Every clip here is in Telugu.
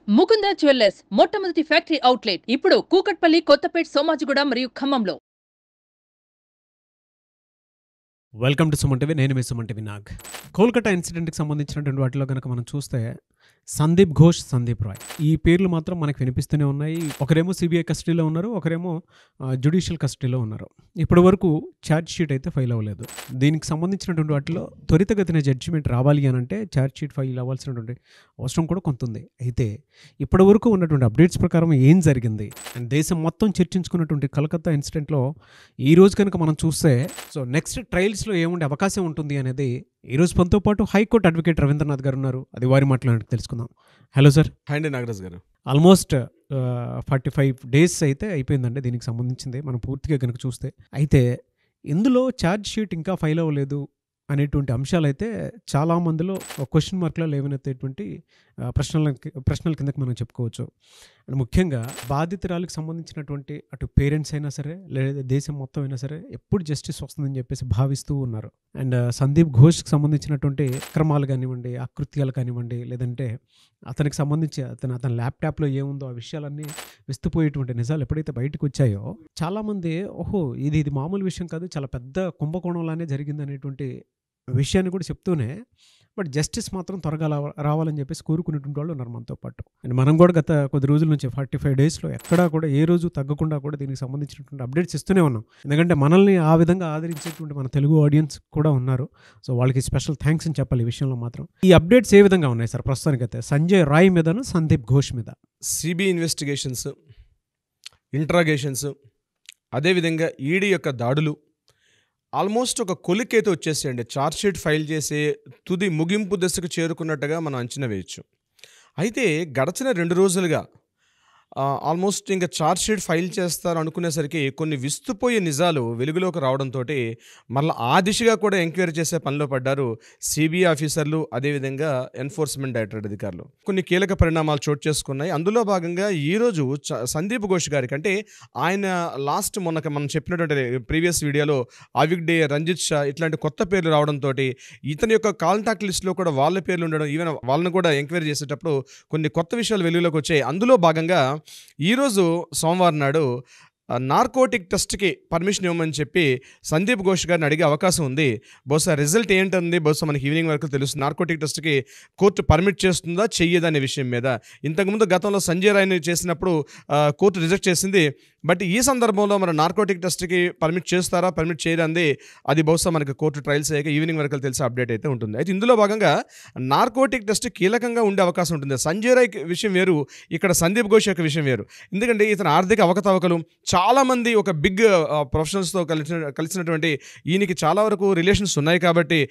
ముకుంద జ్యువెల్లర్స్ మొట్టమొదటి ఫ్యాక్టరీ అవుట్లెట్ ఇప్పుడు కూకట్పల్లి, కొత్తపేట్, సోమాజిగూడ మరియు ఖమ్మంలో. Welcome to Suman TV. నేను మీ సుమన్ టీవీ నాగ్. కోల్కతా ఇన్సిడెంట్కి సంబంధించినటువంటి వాటిలో కనుక మనం చూస్తే సందీప్ ఘోష్, సందీప్ రాయ్ ఈ పేర్లు మాత్రం మనకు వినిపిస్తూనే ఉన్నాయి. ఒకరేమో సిబిఐ కస్టడీలో ఉన్నారు, ఒకరేమో జ్యుడిషియల్ కస్టడీలో ఉన్నారు. ఇప్పటి వరకు ఛార్జ్ షీట్ అయితే ఫైల్ అవ్వలేదు. దీనికి సంబంధించినటువంటి వాటిలో త్వరితగతిన జడ్జిమెంట్ రావాలి అని అంటే ఛార్జ్ షీట్ ఫైల్ అవ్వాల్సినటువంటి అవసరం కూడా కొంత ఉంది. అయితే ఇప్పటి వరకు ఉన్నటువంటి అప్డేట్స్ ప్రకారం ఏం జరిగింది అండ్ దేశం మొత్తం చర్చించుకున్నటువంటి కలకత్తా ఇన్సిడెంట్లో ఈ రోజు కనుక మనం చూస్తే నెక్స్ట్ ట్రయల్స్లో ఏముండే అవకాశం ఉంటుంది అనేది ఈరోజు మనతో పాటు హైకోర్టు అడ్వకేట్ రవీంద్రనాథ్ గారు ఉన్నారు. అది వారి మాట్లాడి తెలుసుకుందాం. Hello sir. అండి నాగరాజ్ గారు. ఆల్మోస్ట్ 45 days అయితే అయిపోయిందండి దీనికి సంబంధించింది మనం పూర్తిగా కనుక చూస్తే. అయితే ఇందులో ఛార్జ్ షీట్ ఇంకా ఫైల్ అవ్వలేదు అనేటువంటి అంశాలు అయితే చాలా మందిలో క్వశ్చన్ మార్క్లో లేవనెత్తేటువంటి ప్రశ్నల కిందకి మనం చెప్పుకోవచ్చు. అండ్ ముఖ్యంగా బాధితురాలకు సంబంధించినటువంటి అటు పేరెంట్స్ అయినా సరే లేదా దేశం మొత్తం అయినా సరే ఎప్పుడు జస్టిస్ వస్తుందని చెప్పేసి భావిస్తూ ఉన్నారు. అండ్ సందీప్ ఘోష్కి సంబంధించినటువంటి అక్రమాలు కానివ్వండి, అకృత్యాలు కానివ్వండి, లేదంటే అతనికి సంబంధించి అతని ల్యాప్టాప్లో ఏముందో ఆ విషయాలన్నీ విస్తుపోయేటువంటి నిజాలు ఎప్పుడైతే బయటకు వచ్చాయో చాలామంది ఇది మామూలు విషయం కాదు, చాలా పెద్ద కుంభకోణంలానే జరిగింది అనేటువంటి విషయాన్ని కూడా చెప్తూనే బట్ జస్టిస్ మాత్రం త్వరగా రావాలని చెప్పేసి కోరుకునేటువంటి వాళ్ళు ఉన్నారు మనతో పాటు. అండ్ మనం కూడా గత కొద్ది రోజుల నుంచి 45 daysలో ఎక్కడా కూడా ఏ రోజు తగ్గకుండా కూడా దీనికి సంబంధించినటువంటి అప్డేట్స్ ఇస్తూనే ఉన్నాం. ఎందుకంటే మనల్ని ఆ విధంగా ఆదరించేటువంటి మన తెలుగు ఆడియన్స్ కూడా ఉన్నారు. సో వాళ్ళకి స్పెషల్ థ్యాంక్స్ అని చెప్పాలి ఈ విషయంలో మాత్రం. ఈ అప్డేట్స్ ఏ విధంగా ఉన్నాయి సార్ ప్రస్తుతానికైతే సంజయ్ రాయ్ మీదను సందీప్ ఘోష్ మీద? సిబిఐ ఇన్వెస్టిగేషన్స్, ఇంట్రాగేషన్స్, అదేవిధంగా ఈడీ యొక్క దాడులు ఆల్మోస్ట్ ఒక కొలికైతే వచ్చేసేయండి. ఛార్జ్ షీట్ ఫైల్ చేసే తుది ముగింపు దశకు చేరుకున్నట్టుగా మనం అంచనా వేయచ్చు. అయితే గడిచిన 2 రోజులుగా ఆల్మోస్ట్ ఇంకా ఛార్జ్ షీట్ ఫైల్ చేస్తారు అనుకునేసరికి కొన్ని విస్తుపోయే నిజాలు వెలుగులోకి రావడంతో మళ్ళీ ఆ దిశగా కూడా ఎంక్వైరీ చేసే పనిలో పడ్డారు సిబిఐ ఆఫీసర్లు, అదేవిధంగా ఎన్ఫోర్స్మెంట్ డైరెక్టరేట్ అధికారులు. కొన్ని కీలక పరిణామాలు చోటు చేసుకున్నాయి. అందులో భాగంగా ఈరోజు సందీప్ ఘోష్ గారికి, అంటే ఆయన లాస్ట్ మనం చెప్పినటువంటి ప్రీవియస్ వీడియోలో అవిక్ డే, రంజిత్ షా ఇట్లాంటి కొత్త పేర్లు రావడంతో ఇతని యొక్క కాంటాక్ట్ లిస్ట్లో కూడా వాళ్ళ పేర్లు ఉండడం, ఈవెన్ వాళ్ళని కూడా ఎంక్వైరీ చేసేటప్పుడు కొన్ని కొత్త విషయాలు వెలుగులోకి వచ్చాయి. అందులో భాగంగా ఈరోజు సోమవారం నాడు నార్కోటిక్ టెస్ట్కి పర్మిషన్ ఇవ్వమని చెప్పి సందీప్ ఘోష్ గారిని అడిగే అవకాశం ఉంది. బహుశా రిజల్ట్ ఏంటుంది బహుశా మనకి ఈవినింగ్ వరకు తెలుస్తుంది. నార్కోటిక్ టెస్ట్కి కోర్టు పర్మిట్ చేస్తుందా చెయ్యదా అనే విషయం మీద. ఇంతకుముందు గతంలో సంజయ్ రాయ్ని చేసినప్పుడు కోర్టు రిజెక్ట్ చేసింది. బట్ ఈ సందర్భంలో మన నార్కోటిక్ టెస్ట్కి పర్మిట్ చేస్తారా, పర్మిట్ చేయరంది అది బహుశా మనకి కోర్టు ట్రయల్స్ అయ్యాక ఈవినింగ్ వరకు తెలిసే అప్డేట్ అయితే ఉంటుంది. అయితే ఇందులో భాగంగా నార్కోటిక్ టెస్ట్ కీలకంగా ఉండే అవకాశం ఉంటుంది. సంజయ్ రాయ్ విషయం వేరు, ఇక్కడ సందీప్ ఘోష్ యొక్క విషయం వేరు. ఎందుకంటే ఇతను ఆర్థిక అవకతవకలు, చాలామంది ఒక బిగ్ ప్రొఫెషనల్స్తో కలిసినటువంటి ఈయనకి చాలా వరకు రిలేషన్స్ ఉన్నాయి కాబట్టి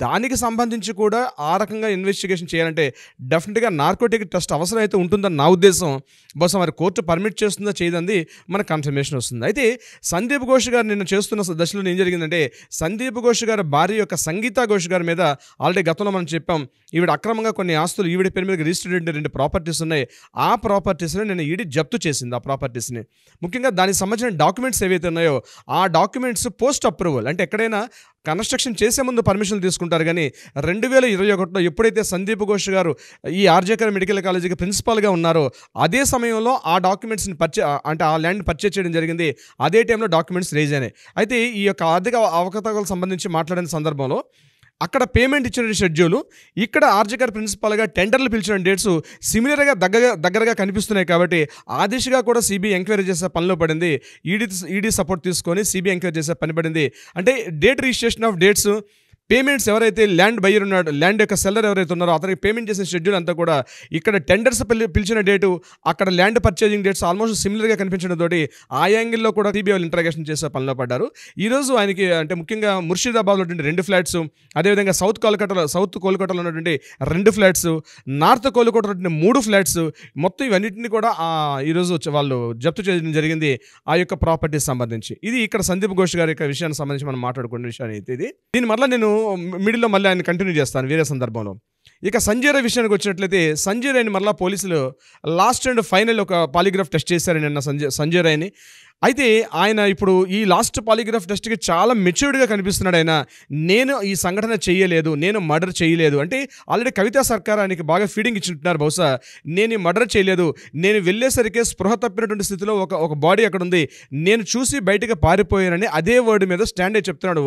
దానికి సంబంధించి కూడా ఆ రకంగా ఇన్వెస్టిగేషన్ చేయాలంటే డెఫినెట్గా నార్కోటిక్ టెస్ట్ అవసరం అయితే ఉంటుందని నా ఉద్దేశం. బహుశా మరి కోర్టు పర్మిట్ చేస్తుందా చేయదంది మనకు కన్ఫర్మేషన్ వస్తుంది. అయితే సందీప్ ఘోష్ గారు నిన్న చేస్తున్న దశలో ఏం జరిగిందంటే, సందీప్ ఘోష్ గారి భార్య యొక్క సంగీత ఘోష్ గారి మీద ఆల్రెడీ గతంలో మనం చెప్పాం, ఈవిడ అక్రమంగా కొన్ని ఆస్తులు ఈవిడ పేరు మీద రిజిస్టర్డ్ 2 ప్రాపర్టీస్ ఉన్నాయి. ఆ ప్రాపర్టీస్ని నేను ఈడీ జప్తు చేసింది. ఆ ప్రాపర్టీస్ని ముఖ్యంగా దానికి సంబంధించిన డాక్యుమెంట్స్ ఏవైతే ఉన్నాయో ఆ డాక్యుమెంట్స్ పోస్ట్ అప్రూవల్, అంటే ఎక్కడైనా కన్స్ట్రక్షన్ చేసే ముందు పర్మిషన్లు తీసుకుంటారు, కానీ 2021లో ఎప్పుడైతే సందీప్ ఘోష్ గారు ఈ ఆర్జేకర్ మెడికల్ కాలేజీకి ప్రిన్సిపాల్గా ఉన్నారో అదే సమయంలో ఆ డాక్యుమెంట్స్ని అంటే ఆ ల్యాండ్ పర్చేజ్ చేయడం జరిగింది. అదే టైంలో డాక్యుమెంట్స్ రేజ్ అయినాయి. అయితే ఈ యొక్క ఆర్థిక అవకతవకలకు సంబంధించి మాట్లాడిన సందర్భంలో అక్కడ పేమెంట్ ఇచ్చిన షెడ్యూలు, ఇక్కడ ఆర్జేకర్ ప్రిన్సిపాల్గా టెండర్లు పిలిచిన డేట్స్ సిమిలర్గా దగ్గరగా కనిపిస్తున్నాయి. కాబట్టి ఆ దిశగా కూడా సిబిఐ ఎంక్వైరీ చేసే పనిలో పడింది. ఈడీ సపోర్ట్ తీసుకొని సిబిఐ ఎంక్వైరీ చేసే పని పడింది. అంటే date registration of dates, payments, ఎవరైతే ల్యాండ్ బయ్యర్ ఉన్నాడో, ల్యాండ్ యొక్క సెల్లర్ ఎవరైతే ఉన్నారో అతనికి పేమెంట్ చేసిన షెడ్యూల్ అంతా కూడా ఇక్కడ టెండర్స్ పిలిచిన డేటు, అక్కడ ల్యాండ్ పర్చేజింగ్ డేట్స్ ఆల్మోస్ట్ సిమిలర్గా కనిపించడంతో ఆ యాంగిల్లో కూడా సిబిఐ ఇంట్రాగేషన్ చేసే పనిలో పడ్డారు. ఈరోజు ఆయనకి అంటే ముఖ్యంగా ముర్షిదాబాద్లో ఉన్నటువంటి 2 ఫ్లాట్స్, అదేవిధంగా సౌత్ కోల్కతాలో ఉన్నటువంటి 2 ఫ్లాట్స్, నార్త్ కోల్కతాలో ఉన్నటువంటి 3 ఫ్లాట్స్, మొత్తం ఇవన్నింటినీ కూడా ఈరోజు వాళ్ళు జప్తు చేయడం జరిగింది ఆ యొక్క ప్రాపర్టీస్ సంబంధించి. ఇది ఇక్కడ సందీప్ ఘోష్ గారి యొక్క విషయానికి సంబంధించి మనం మాట్లాడుకునే విషయాన్ని అయితే ఇది. దీని మళ్ళీ నేను మిడిల్లో మళ్ళీ ఆయన కంటిన్యూ చేస్తాను వేరే సందర్భంలో. ఇక సంజయ్ రాయ్ విషయానికి వచ్చినట్లయితే సంజయ్ రాయ్ని మరలా పోలీసులు లాస్ట్ అండ్ ఫైనల్ ఒక పాలిగ్రాఫ్ టెస్ట్ చేశారు నిన్న సంజయ్ రాయ్ని. అయితే ఆయన ఇప్పుడు ఈ లాస్ట్ పాలిగ్రాఫ్ టెస్ట్కి చాలా మెచ్యూర్డ్గా కనిపిస్తున్నాడు. ఆయన నేను ఈ సంఘటన చేయలేదు, నేను మర్డర్ చేయలేదు అంటే ఆల్రెడీ కవితా సర్కార్ ఆయనకి బాగా ఫీడింగ్ ఇచ్చింటున్నారు. బహుశా నేను ఈ మర్డర్ చేయలేదు, నేను వెళ్ళేసరికి స్పృహ తప్పినటువంటి స్థితిలో ఒక బాడీ అక్కడ ఉంది, నేను చూసి బయటకు పారిపోయానని అదే వర్డ్ మీద స్టాండ్ అయి చెప్తున్నాడు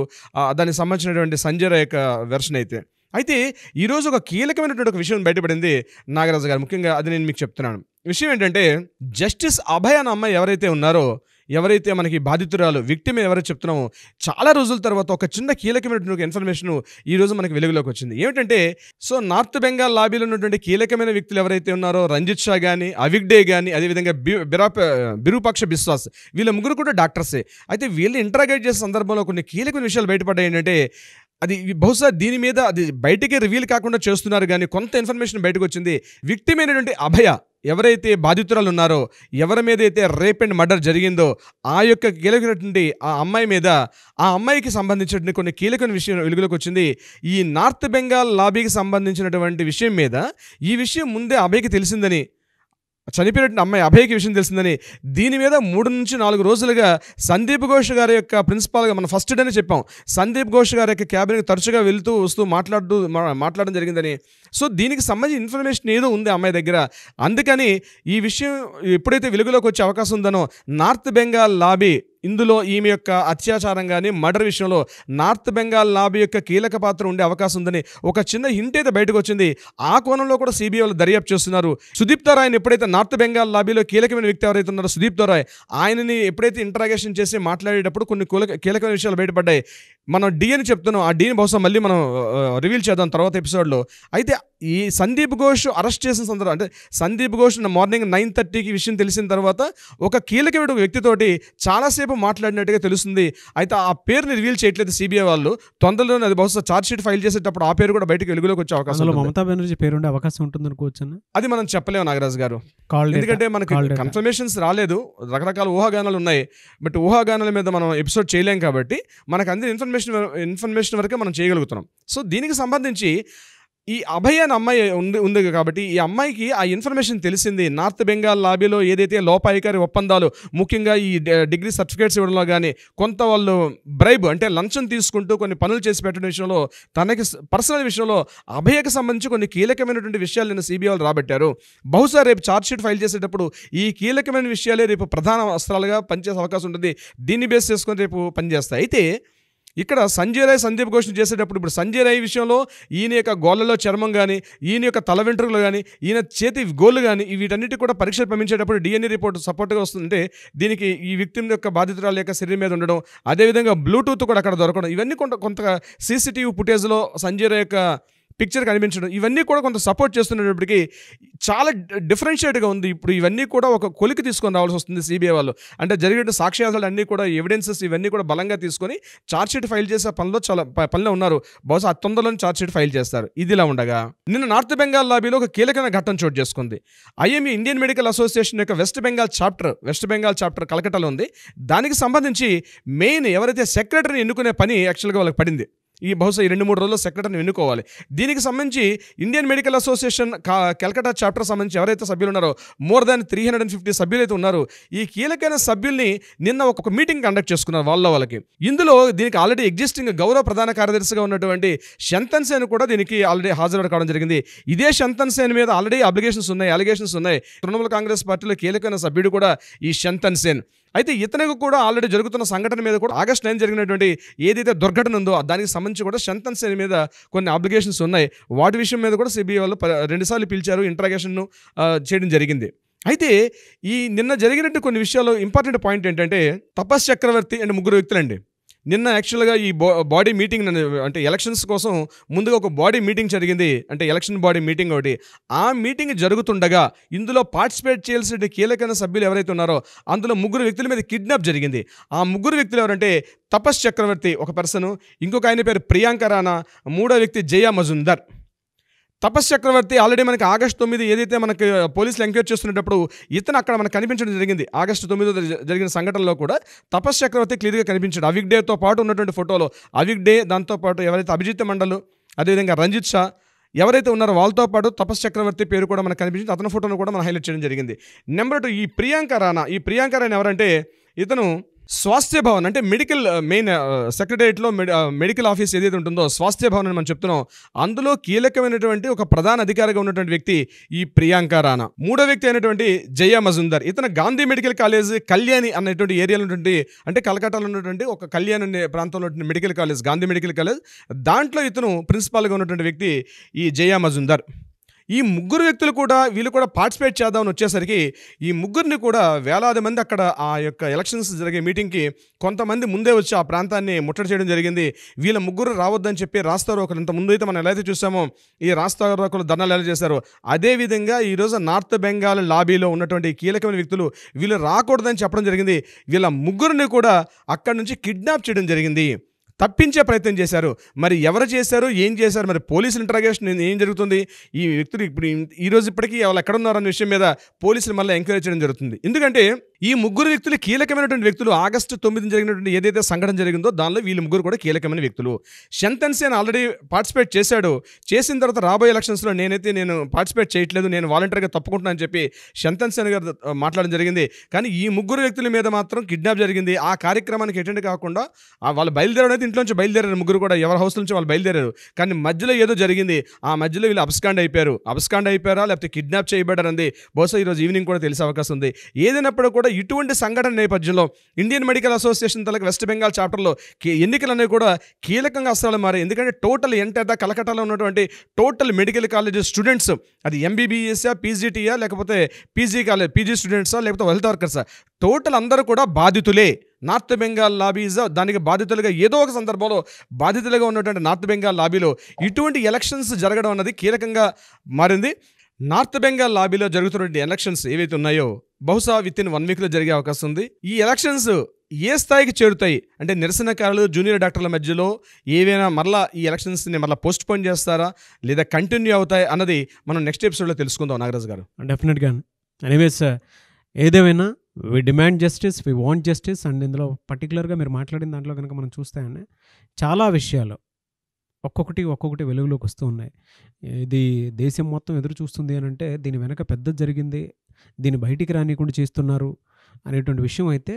దానికి సంబంధించినటువంటి సంజయ్ రాయ్ యొక్క వెర్షన్ అయితే. అయితే ఈరోజు ఒక కీలకమైనటువంటి ఒక విషయం బయటపడింది నాగరాజు గారు, ముఖ్యంగా అది నేను మీకు చెప్తున్నాను. విషయం ఏంటంటే జస్టిస్ అభయ్ అన్న అమ్మాయి ఎవరైతే ఉన్నారో, ఎవరైతే మనకి బాధితురాలు విక్టిమ్ ఎవరైతే చెప్తున్నామో, చాలా రోజుల తర్వాత ఒక చిన్న కీలకమైనటువంటి ఇన్ఫర్మేషన్ ఈరోజు మనకి వెలుగులోకి వచ్చింది. ఏమిటంటే నార్త్ బెంగాల్ లాబీలో ఉన్నటువంటి కీలకమైన వ్యక్తులు ఎవరైతే ఉన్నారో, రంజిత్ షా కానీ, అవిగ్డే కానీ, అదేవిధంగా బిరూపాక్ష బిశ్వాస్, వీళ్ళ ముగ్గురు కూడా డాక్టర్సే. అయితే వీళ్ళు ఇంటరాగేట్ చేసే సందర్భంలో కొన్ని కీలకమైన విషయాలు బయటపడ్డాయి. ఏంటంటే అది బహుశా దీని మీద అది బయటికి రివీల్ కాకుండా చేస్తున్నారు, కానీ కొంత ఇన్ఫర్మేషన్ బయటకు వచ్చింది. విక్టిమ్ అయినటువంటి అభయ ఎవరైతే బాధితురాలు ఉన్నారో, ఎవరి మీద అయితే రేప్ అండ్ మర్డర్ జరిగిందో, ఆ యొక్క కీలకమైనటువంటి ఆ అమ్మాయి మీద, ఆ అమ్మాయికి సంబంధించినటువంటి కొన్ని కీలకమైన విషయం వెలుగులోకి వచ్చింది. ఈ నార్త్ బెంగాల్ లాబీకి సంబంధించినటువంటి విషయం మీద ఈ విషయం ముందే అభయ్కి తెలిసిందని, చనిపోయినటువంటి అమ్మాయి అభయ్కి విషయం తెలిసిందని, దీని మీద 3 నుంచి 4 రోజులుగా సందీప్ ఘోష్ గారి యొక్క ప్రిన్సిపాల్గా మనం ఫస్ట్ డేనే చెప్పాం, సందీప్ ఘోష్ గారి యొక్క క్యాబిన్కి తరచుగా వెళ్తూ వస్తూ మాట్లాడడం జరిగిందని. సో దీనికి సంబంధించిన ఇన్ఫర్మేషన్ ఏదో ఉంది అమ్మాయి దగ్గర. అందుకని ఈ విషయం ఎప్పుడైతే వెలుగులోకి వచ్చే అవకాశం ఉందనో, నార్త్ బెంగాల్ లాబీ ఇందులో ఈమె యొక్క అత్యాచారం కానీ మర్డర్ విషయంలో నార్త్ బెంగాల్ లాబీ యొక్క కీలక పాత్ర ఉండే అవకాశం ఉందని ఒక చిన్న హింట్ అయితే బయటకు వచ్చింది. ఆ కోణంలో కూడా సిబిఐ వాళ్ళు దర్యాప్తు చేస్తున్నారు. సుదీప్తో రాయ్ని ఎప్పుడైతే నార్త్ బెంగాల్ లాబీలో కీలకమైన వ్యక్తి ఎవరైతే ఉన్నారో సుదీప్తో రాయ్, ఆయనని ఎప్పుడైతే ఇంటరాగేషన్ చేసి మాట్లాడేటప్పుడు కొన్ని కీలకమైన విషయాలు బయటపడ్డాయి. మనం డి అని చెప్తున్నాం, ఆ డీని బహుశా మళ్ళీ మనం రివీల్ చేద్దాం తర్వాత ఎపిసోడ్లో. అయితే ఈ సందీప్ ఘోష్ అరెస్ట్ చేసిన సందర్భం, అంటే సందీప్ ఘోష్ మార్నింగ్ 9:30కి విషయం తెలిసిన తర్వాత ఒక కీలకమైన వ్యక్తితోటి చాలాసేపు మాట్లాడినట్టుగా తెలుస్తుంది. అయితే ఆ పేరుని రివీల్ చేయట్లేదు సిబిఐ వాళ్ళు. తొందరలోనే అది బహుశా ఛార్జ్ షీట్ ఫైల్ చేసేటప్పుడు ఆ పేరు కూడా బయటకు వెలుగులోకి వచ్చే అవకాశం ఉంది. మమతా బెనర్జీ పేరు ఉండే అవకాశం ఉంటుంది అనుకోవచ్చు. అది మనం చెప్పలేము నాగరాజు గారు, ఎందుకంటే మనకి కన్ఫర్మేషన్స్ రాలేదు, రకరకాల ఊహాగానాలు ఉన్నాయి. బట్ ఊహాగానాల మీద మనం ఎపిసోడ్ చేయలేం కాబట్టి మనకు అందిన ఇన్ఫర్మేషన్ వరకే మనం చేయగలుగుతున్నాం. సో దీనికి సంబంధించి ఈ అభయ్ అనే అమ్మాయి ఉంది కాబట్టి ఈ అమ్మాయికి ఆ ఇన్ఫర్మేషన్ తెలిసింది. నార్త్ బెంగాల్ లాబీలో ఏదైతే లోపాయికారి ఒప్పందాలు, ముఖ్యంగా ఈ డిగ్రీ సర్టిఫికేట్స్ ఇవ్వడంలో కానీ కొంత వాళ్ళు బ్రైబ్ అంటే లంచం తీసుకుంటూ కొన్ని పనులు చేసి పెట్టడం విషయంలో, తనకి పర్సనల్ విషయంలో అభయకి సంబంధించి కొన్ని కీలకమైనటువంటి విషయాలు నిన్న సిబిఐ వాళ్ళు రాబట్టారు. బహుశా రేపు ఛార్జ్షీట్ ఫైల్ చేసేటప్పుడు ఈ కీలకమైన విషయాలే రేపు ప్రధాన అస్త్రాలుగా పనిచేసే అవకాశం ఉంటుంది. దీన్ని బేస్ చేసుకొని రేపు పనిచేస్తాయి. అయితే ఇక్కడ సంజయ్ రాయ్ సందీప్ ఘోష్ని చేసేటప్పుడు ఇప్పుడు సంజయ్ రాయ్ విషయంలో ఈయన యొక్క గోళ్ళలో చర్మం కానీ, ఈయన యొక్క తల వెంట్రుకలు కానీ, ఈయన చేతి గోళ్ళు కానీ, వీటన్నిటి కూడా పరీక్షలు పంపించేటప్పుడు డిఎన్ఏ రిపోర్ట్ సపోర్ట్గా వస్తుందంటే దీనికి ఈ విక్టిమ్ యొక్క బాధితురాల యొక్క శరీరం మీద ఉండడం, అదేవిధంగా బ్లూటూత్ కూడా అక్కడ దొరకడం, ఇవన్నీ కొంత సీసీటీవీ ఫుటేజ్లో సంజయ్ రాయ్ యొక్క పిక్చర్ కనిపించడం, ఇవన్నీ కూడా కొంత సపోర్ట్ చేస్తున్నప్పటికీ చాలా డిఫరెన్షియేట్గా ఉంది. ఇప్పుడు ఇవన్నీ కూడా ఒక కొలికి తీసుకొని రావాల్సి వస్తుంది సిబిఐ వాళ్ళు. అంటే జరిగిన సాక్ష్యాధారాలు అన్నీ కూడా ఎవిడెన్సెస్ ఇవన్నీ కూడా బలంగా తీసుకొని ఛార్జ్షీట్ ఫైల్ చేసే పనిలో ఉన్నారు. బహుశా తొందరలోనే ఛార్జ్షీట్ ఫైల్ చేస్తారు. ఇదిలా ఉండగా నిన్న నార్త్ బెంగాల్ లాబీలో ఒక కీలకమైన ఘట్టం చోటు చేసుకుంది. ఐఎంఏ ఇండియన్ మెడికల్ అసోసియేషన్ యొక్క వెస్ట్ బెంగాల్ చాప్టర్ కలకట్టాలో ఉంది. దానికి సంబంధించి మెయిన్ ఎవరైతే సెక్రటరీని ఎన్నుకునే పని యాక్చువల్గా వాళ్ళకి పడింది. ఈ బహుశా 2-3 రోజుల్లో సెక్రటరీని ఎన్నుకోవాలి. దీనికి సంబంధించి Indian medical association Calcutta chapter సంబంధించి ఎవరైతే సభ్యులు ఉన్నారో మోర్ దాన్ 350 సభ్యులు అయితే ఉన్నారు. ఈ కీలకమైన సభ్యుల్ని నిన్న ఒక మీటింగ్ కండక్ట్ చేసుకున్నారు వాళ్ళకి. ఇందులో దీనికి ఆల్రెడీ ఎగ్జిస్టింగ్ గౌరవ ప్రధాన కార్యదర్శిగా ఉన్నటువంటి శంతన్ సేన్ కూడా దీనికి ఆల్రెడీ హాజరు కావడం జరిగింది. ఇదే శంతన్ సేన్ మీద ఆల్రెడీ అలిగేషన్స్ ఉన్నాయి. తృణమూల్ కాంగ్రెస్ పార్టీలో కీలకమైన సభ్యుడు కూడా ఈ శంతన్ సేన్. అయితే ఇతనికి కూడా ఆల్రెడీ జరుగుతున్న సంఘటన మీద కూడా August 9 జరిగినటువంటి ఏదైతే దుర్ఘటన ఉందో దానికి సంబంధించి కూడా శంతన్ సేన్ మీద కొన్ని అబ్లిగేషన్స్ ఉన్నాయి. వాటి విషయం మీద కూడా సిబిఐ వాళ్ళు 2 సార్లు పిలిచారు, ఇంటరాగేషన్ చేయడం జరిగింది. అయితే ఈ నిన్న జరిగినట్టు కొన్ని విషయాల్లో ఇంపార్టెంట్ పాయింట్ ఏంటంటే తపస్ చక్రవర్తి అండ్ 3 వ్యక్తులండి. నిన్న యాక్చువల్గా ఈ బాడీ మీటింగ్ అంటే ఎలక్షన్స్ కోసం ముందుగా ఒక బాడీ మీటింగ్ జరిగింది, అంటే ఎలక్షన్ బాడీ మీటింగ్ ఒకటి. ఆ మీటింగ్ జరుగుతుండగా ఇందులో పార్టిసిపేట్ చేయాల్సిన కీలకమైన సభ్యులు ఎవరైతే ఉన్నారో అందులో 3 వ్యక్తుల మీద కిడ్నాప్ జరిగింది. ఆ 3 వ్యక్తులు ఎవరంటే తపస్ చక్రవర్తి ఒక పర్సను, ఇంకొక ఆయన పేరు ప్రియాంక రాణా, 3వ వ్యక్తి జయా మజుందర్. తపస్ చక్రవర్తి ఆల్రెడీ మనకి August 9 ఏదైతే మనకి పోలీసులు ఎంక్వైరీ చేస్తున్నప్పుడు ఇతను అక్కడ మనకు కనిపించడం జరిగింది. August 9 జరిగిన సంఘటనలో కూడా తపస్ చక్రవర్తి క్లియర్గా కనిపించాడు. అవిగ్డేతో పాటు ఉన్నటువంటి ఫోటోలో అవిగ్డే, దాంతోపాటు ఎవరైతే అభిజిత్ మండల్, అదేవిధంగా రంజిత్ షా, ఎవరైతే ఉన్నారో వాళ్ళతో పాటు తపస్ చక్రవర్తి పేరు కూడా మనకు కనిపించింది. అతని ఫోటోను కూడా మనం హైలైట్ చేయడం జరిగింది. నెంబర్ 2 ఈ ప్రియాంక రాణా ఎవరంటే ఇతను స్వాస్థ్య భవన్ అంటే మెడికల్ మెయిన్ సెక్రటరియట్లో మెడికల్ ఆఫీస్ ఏదైతే ఉంటుందో స్వాస్థ్య భవన్ అని మనం చెప్తున్నాం, అందులో కీలకమైనటువంటి ఒక ప్రధాన అధికారిగా ఉన్నటువంటి వ్యక్తి ఈ ప్రియాంక రాణా. మూడో వ్యక్తి అయినటువంటి జయ మజుందార్, ఇతను గాంధీ మెడికల్ కాలేజ్ కళ్యాణి అనేటువంటి ఏరియాలో ఉన్నటువంటి అంటే కలకట్టాలో ఉన్నటువంటి ఒక కళ్యాణ్ అనే ప్రాంతంలో ఉన్నటువంటి medical college Gandhi medical college, దాంట్లో ఇతను ప్రిన్సిపాల్గా ఉన్నటువంటి వ్యక్తి ఈ జయ మజుందార్. ఈ ముగ్గురు వ్యక్తులు కూడా వీళ్ళు కూడా పార్టిసిపేట్ చేద్దామని వచ్చేసరికి ఈ ముగ్గురిని కూడా వేలాది మంది అక్కడ ఆ యొక్క ఎలక్షన్స్ జరిగే మీటింగ్కి కొంతమంది ముందే వచ్చి ఆ ప్రాంతాన్ని ముట్టడి చేయడం జరిగింది. వీళ్ళ ముగ్గురు రావద్దని చెప్పి రాస్తారోకలు ఇంత ముందు అయితే మనం ఎలా అయితే చూసామో ఈ రాస్తారోకలు ధర్నాలు ఎలా చేశారో అదేవిధంగా ఈరోజు నార్త్ బెంగాల్ లాబీలో ఉన్నటువంటి కీలకమైన వ్యక్తులు వీళ్ళు రాకూడదని చెప్పడం జరిగింది. వీళ్ళ ముగ్గురిని కూడా అక్కడి నుంచి కిడ్నాప్ చేయడం జరిగింది, తప్పించే ప్రయత్నం చేశారు. మరి ఎవరు చేశారు, ఏం చేశారు, మరి పోలీసుల ఇంటరాగేషన్ ఏం జరుగుతుంది, ఈ వ్యక్తులు ఇప్పుడు ఈరోజు ఇప్పటికీ వాళ్ళు ఎక్కడ ఉన్నారన్న విషయం మీద పోలీసులు మళ్ళీ ఎంక్వైరీ చేయడం జరుగుతుంది. ఎందుకంటే ఈ ముగ్గురు వ్యక్తులు కీలకమైనటువంటి వ్యక్తులు. ఆగస్టు 9 జరిగినటువంటి ఏదైతే సంఘటన జరిగిందో దానిలో వీళ్ళు ముగ్గురు కూడా కీలకమైన వ్యక్తులు. షంతన్ సేన్ ఆల్రెడీ పార్టిసిపేట్ చేశాడు, చేసిన తర్వాత రాబోయే ఎలక్షన్స్లో నేను పార్టిసిపేట్ చేయట్లేదు, నేను వాలంటీర్గా తప్పుకుంటున్నాను అని చెప్పి షంతన్ సేన్ గారు మాట్లాడడం జరిగింది. కానీ ఈ ముగ్గురు వ్యక్తుల మీద మాత్రం కిడ్నాప్ జరిగింది. ఆ కార్యక్రమానికి అటెండ్ కాకుండా వాళ్ళు బయలుదేరడం అయితే ఇంట్లో నుంచి బయలుదేరారు, ముగ్గురు కూడా ఎవరి హౌస్ నుంచి వాళ్ళు బయలుదేరారు. కానీ మధ్యలో ఏదో జరిగింది, ఆ మధ్యలో వీళ్ళు అబ్స్కాండ్ అయిపోయారా లేకపోతే కిడ్నాప్ చేయబడ్డారంది బహుశా ఈరోజు ఈవినింగ్ కూడా తెలిసే అవకాశం ఉంది. ఏదైనప్పుడు కూడా ఇటువంటి సంఘటన నేపథ్యంలో ఇండియన్ మెడికల్ అసోసియేషన్ తలకు వెస్ట్ బెంగాల్ చాప్టర్లో ఎన్నికలు అనేవి కూడా కీలకంగా అస్త్రాలు మారాయి. ఎందుకంటే టోటల్ ఎంటైర్ కలకట్టాలో ఉన్నటువంటి టోటల్ మెడికల్ కాలేజ్ స్టూడెంట్స్, అది ఎంబీబీఎస్ఆ, పీజీటీయా, లేకపోతే పీజీ స్టూడెంట్సా, లేకపోతే హెల్త్ వర్కర్సా, టోటల్ అందరూ కూడా బాధితులే. నార్త్ బెంగాల్ లాబీస్ దానికి బాధితులుగా ఏదో ఒక సందర్భంలో బాధితులుగా ఉన్నటువంటి నార్త్ బెంగాల్ లాబీలో ఇటువంటి ఎలక్షన్స్ జరగడం అన్నది కీలకంగా మారింది. నార్త్ బెంగాల్ లాబీలో జరుగుతున్నటువంటి ఎలక్షన్స్ ఏవైతే ఉన్నాయో బహుశా విత్-ఇన్ 1 వీక్లో జరిగే అవకాశం ఉంది. ఈ ఎలక్షన్స్ ఏ స్థాయికి చేరుతాయి అంటే నిరసనకారులు జూనియర్ డాక్టర్ల మధ్యలో ఏవైనా మరలా ఈ ఎలక్షన్స్ని మరలా పోస్ట్ పోన్ చేస్తారా లేదా కంటిన్యూ అవుతాయి అన్నది మనం నెక్స్ట్ ఎపిసోడ్లో తెలుసుకుందాం నాగరాజ్ గారు. డెఫినెట్గా. ఎనీవేస్ ఏదేమైనా we demand justice, we want justice. And ఇందులో పర్టికులర్గా మీరు మాట్లాడిన దాంట్లో కనుక మనం చూస్తాయని చాలా విషయాలు ఒక్కొక్కటి వెలుగులోకి వస్తూ ఉన్నాయి. ఇది దేశం మొత్తం ఎదురు చూస్తుంది అని అంటే దీని వెనక పెద్ద జరిగింది, దీన్ని బయటికి రానికుండా చేస్తున్నారు అనేటువంటి విషయం అయితే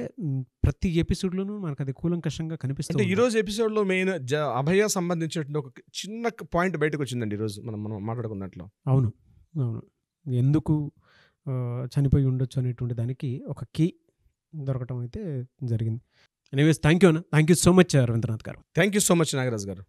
ప్రతి ఎపిసోడ్లోనూ మనకు అది కూలంకషంగా కనిపిస్తుంది. ఈరోజు ఎపిసోడ్లో మెయిన్ అభయ సంబంధించినటువంటి ఒక చిన్న పాయింట్ బయటకు వచ్చిందండి ఈరోజు మనం మాట్లాడుకున్నట్లు. అవును, ఎందుకు చనిపోయి ఉండొచ్చు అనేటువంటి దానికి ఒక కీ దొరకటం అయితే జరిగింది. Anyways thank you so much Ravindranath garu. Thank you so much Nagaraj గారు.